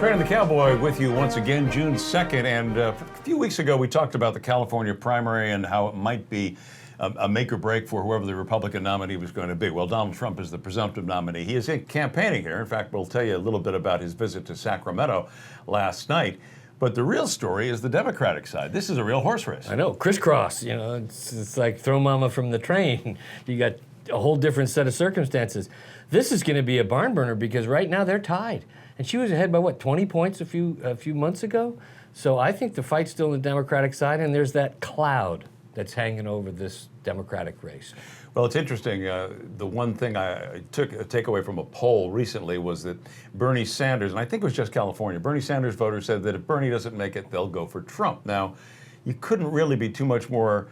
Crane and the Cowboy with you once again, June 2nd. And a few weeks ago, we talked about the California primary and how it might be a make or break for whoever the Republican nominee was going to be. Well, Donald Trump is the presumptive nominee. He is campaigning here. In fact, we'll tell you a little bit about his visit to Sacramento last night. But the real story is the Democratic side. This is a real horse race. I know, crisscross. You know, it's like throw mama from the train. You got a whole different set of circumstances. This is going to be a barn burner because right now they're tied. And she was ahead by, what, 20 points a few months ago? So I think the fight's still on the Democratic side, and there's that cloud that's hanging over this Democratic race. Well, it's interesting. The one thing I took a takeaway from a poll recently was that Bernie Sanders, and I think it was just California, Bernie Sanders voters said that if Bernie doesn't make it, they'll go for Trump. Now, you couldn't really be too much more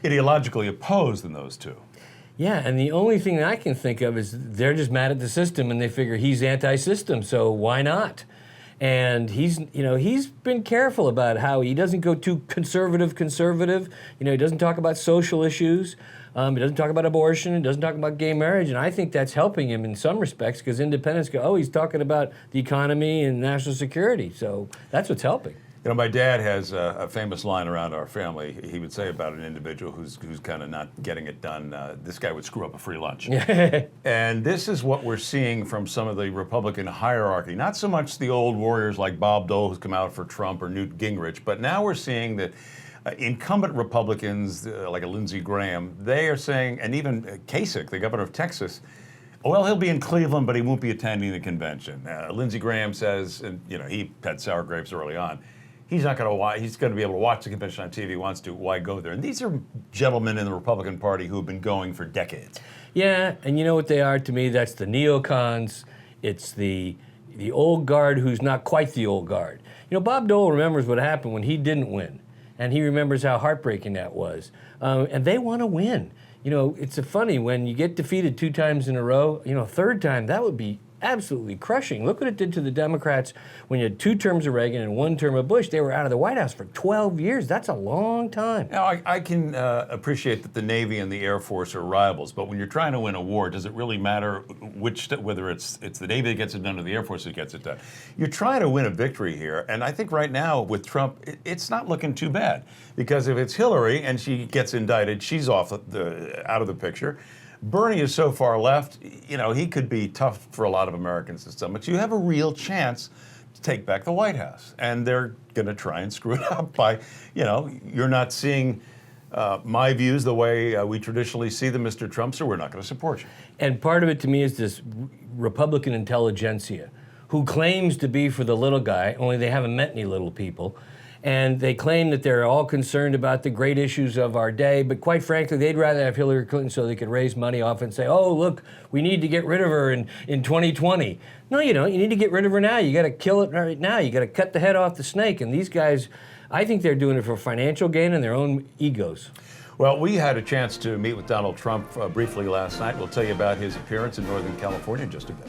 ideologically opposed than those two. Yeah, and the only thing I can think of is they're just mad at the system and they figure he's anti-system, so why not? And he's been careful about how he doesn't go too conservative. He doesn't talk about social issues. He doesn't talk about abortion. He doesn't talk about gay marriage. And I think that's helping him in some respects because independents go, oh, he's talking about the economy and national security. So that's what's helping. You know, my dad has a famous line around our family. He would say about an individual who's kind of not getting it done, this guy would screw up a free lunch. And this is what we're seeing from some of the Republican hierarchy. Not so much the old warriors like Bob Dole who's come out for Trump or Newt Gingrich, but now we're seeing that incumbent Republicans like a Lindsey Graham, they are saying, and even Kasich, the governor of Texas, well, he'll be in Cleveland, but he won't be attending the convention. Lindsey Graham says, and he had sour grapes early on, he's not going to watch. He's going to be able to watch the convention on TV. He wants to. Why go there? And these are gentlemen in the Republican Party who have been going for decades. Yeah, and you know what they are to me? That's the neocons. It's the old guard who's not quite the old guard. Bob Dole remembers what happened when he didn't win, and he remembers how heartbreaking that was. And they want to win. It's funny when you get defeated 2 times in a row. Third time that would be absolutely crushing. Look what it did to the Democrats when you had 2 terms of Reagan and 1 term of Bush. They were out of the White House for 12 years. That's a long time. Now, I can appreciate that the Navy and the Air Force are rivals, but when you're trying to win a war, does it really matter whether it's the Navy that gets it done or the Air Force that gets it done? You're trying to win a victory here, and I think right now with Trump, it's not looking too bad, because if it's Hillary and she gets indicted, she's out of the picture. Bernie is so far left, he could be tough for a lot of Americans at some, but you have a real chance to take back the White House. And they're going to try and screw it up by, you're not seeing my views the way we traditionally see them, Mr. Trump, so we're not going to support you. And part of it to me is this Republican intelligentsia who claims to be for the little guy, only they haven't met any little people. And they claim that they're all concerned about the great issues of our day, but quite frankly, they'd rather have Hillary Clinton so they could raise money off and say, oh, look, we need to get rid of her in 2020. No, you don't. You need to get rid of her now. You got to kill it right now. You got to cut the head off the snake. And these guys, I think they're doing it for financial gain and their own egos. Well, we had a chance to meet with Donald Trump briefly last night. We'll tell you about his appearance in Northern California in just a bit.